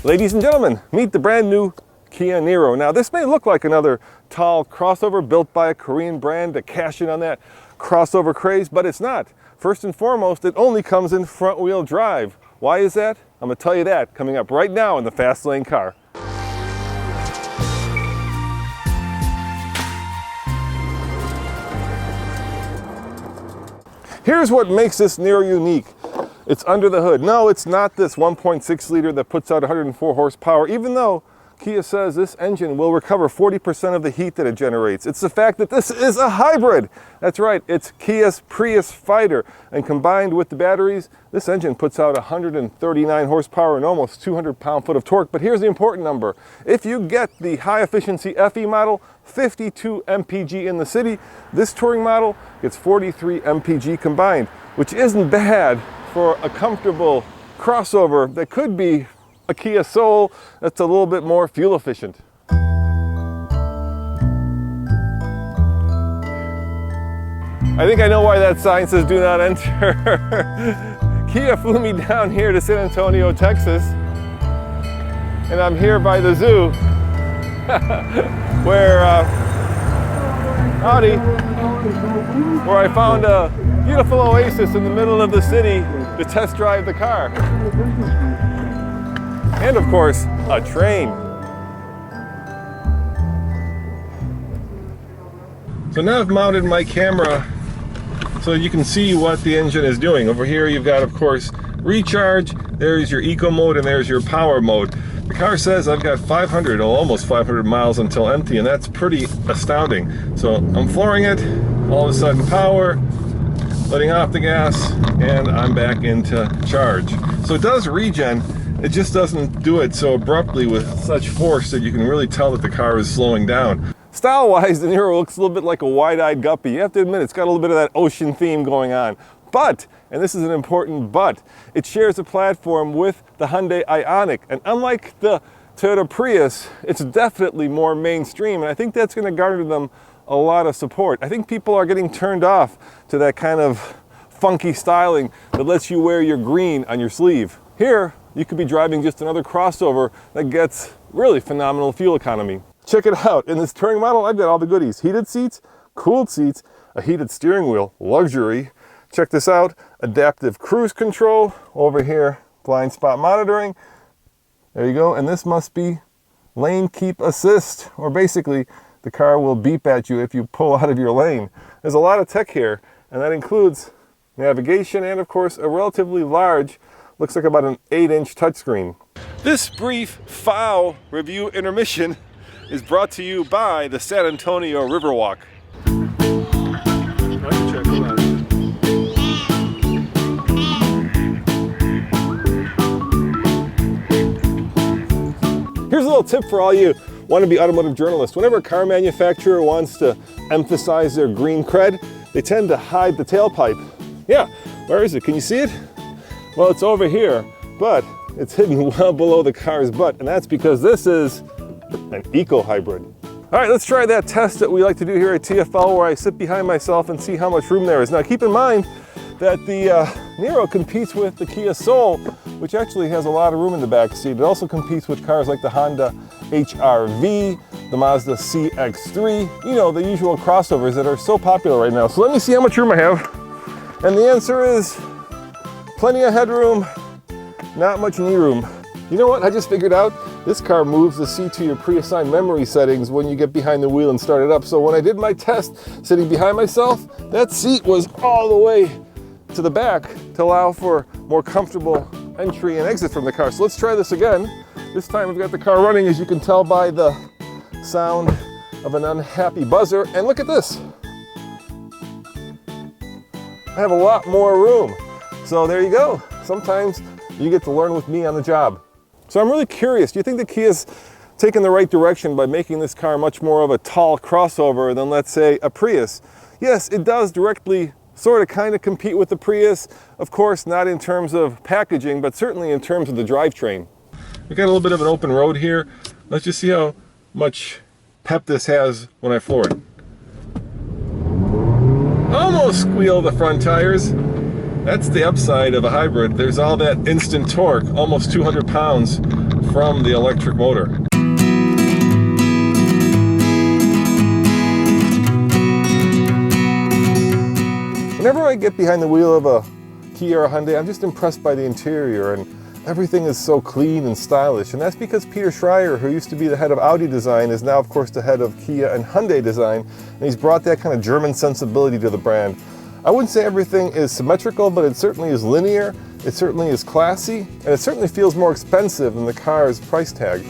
Ladies and gentlemen, meet the brand new Kia Niro. Now this may look like another tall crossover built by a Korean brand to cash in on that crossover craze, but it's not. First and foremost, it only comes in front wheel drive. Why is that? I'm gonna tell you that coming up right now in the Fast Lane Car. Here's what makes this Niro unique. It's under the hood. No, it's not this 1.6 liter that puts out 104 horsepower, even though Kia says this engine will recover 40% of the heat that it generates. It's the fact that this is a hybrid. That's right, it's Kia's Prius Fighter. And combined with the batteries, this engine puts out 139 horsepower and almost 200 pound-foot of torque. But here's the important number. If you get the high-efficiency FE model, 52 mpg in the city, this touring model gets 43 mpg combined, which isn't bad for a comfortable crossover that could be a Kia Soul that's a little bit more fuel efficient. I think I know why that sign says do not enter. Kia flew me down here to San Antonio, Texas, and I'm here by the zoo where where I found a beautiful oasis in the middle of the city to test drive the car. And of course, a train. So now I've mounted my camera so you can see what the engine is doing. Over here you've got, of course, recharge, there's your eco mode, and there's your power mode. The car says I've got 500, or almost 500 miles until empty, and that's pretty astounding. So I'm flooring it, all of a sudden power, letting off the gas, and I'm back into charge. So it does regen. It just doesn't do it so abruptly with such force that you can really tell that the car is slowing down. Style-wise, the Niro looks a little bit like a wide-eyed guppy. You have to admit, it's got a little bit of that ocean theme going on. But, and this is an important but, it shares a platform with the Hyundai Ioniq. And unlike the Toyota Prius, it's definitely more mainstream. And I think that's going to garner them a lot of support. I think people are getting turned off to that kind of funky styling that lets you wear your green on your sleeve. Here, you could be driving just another crossover that gets really phenomenal fuel economy. Check it out. In this touring model, I've got all the goodies. Heated seats, cooled seats, a heated steering wheel, luxury. Check this out. Adaptive cruise control. Over here, blind spot monitoring. There you go. And this must be lane keep assist, or basically the car will beep at you if you pull out of your lane. There's a lot of tech here, and that includes navigation and, of course, a relatively large, looks like about an 8-inch touchscreen. This brief foul review intermission is brought to you by the San Antonio Riverwalk. Here's a little tip for all you wannabe automotive journalists. Whenever a car manufacturer wants to emphasize their green cred, they tend to hide the tailpipe. Yeah, where is it? Can you see it? Well, it's over here, but it's hidden well below the car's butt, and that's because this is an eco-hybrid. All right, let's try that test that we like to do here at TFL, where I sit behind myself and see how much room there is. Now, keep in mind that the Niro competes with the Kia Soul, which actually has a lot of room in the back seat. It also competes with cars like the Honda HR-V, the Mazda CX-3, you know, the usual crossovers that are so popular right now. So let me see how much room I have. And the answer is plenty of headroom, not much knee room. You know what I just figured out? This car moves the seat to your pre-assigned memory settings when you get behind the wheel and start it up. So when I did my test sitting behind myself, that seat was all the way to the back to allow for more comfortable entry and exit from the car. So let's try this again. This time we've got the car running, as you can tell by the sound of an unhappy buzzer. And look at this. I have a lot more room. So there you go. Sometimes you get to learn with me on the job. So I'm really curious, do you think that Kia's taken the right direction by making this car much more of a tall crossover than, let's say, a Prius? Yes, it does directly sort of kind of compete with the Prius. Of course, not in terms of packaging, but certainly in terms of the drivetrain. We've got a little bit of an open road here. Let's just see how much pep this has when I floor it. Almost squeal the front tires. That's the upside of a hybrid. There's all that instant torque, almost 200 pounds from the electric motor. Whenever I get behind the wheel of a Kia or a Hyundai, I'm just impressed by the interior, and everything is so clean and stylish. And that's because Peter Schreier, who used to be the head of Audi design, is now of course the head of Kia and Hyundai design, and he's brought that kind of German sensibility to the brand. I wouldn't say everything is symmetrical, but it certainly is linear, it certainly is classy, and it certainly feels more expensive than the car's price tag.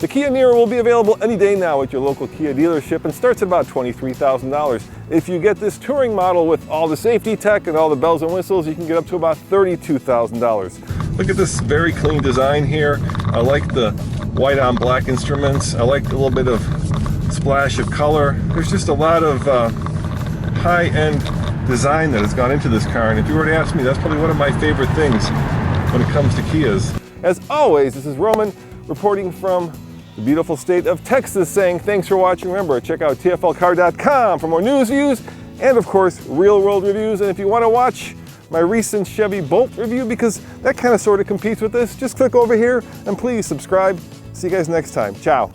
The Kia Niro will be available any day now at your local Kia dealership and starts at about $23,000. If you get this touring model with all the safety tech and all the bells and whistles, you can get up to about $32,000. Look at this very clean design here. I like the white on black instruments. I like a little bit of splash of color. There's just a lot of high-end design that has gone into this car, and if you were to ask me, that's probably one of my favorite things when it comes to Kias. As always, this is Roman reporting from the beautiful state of Texas, saying thanks for watching. Remember, check out tflcar.com for more news, views, and of course, real-world reviews. And if you want to watch my recent Chevy Bolt review, because that kind of sort of competes with this, just click over here and please subscribe. See you guys next time. Ciao.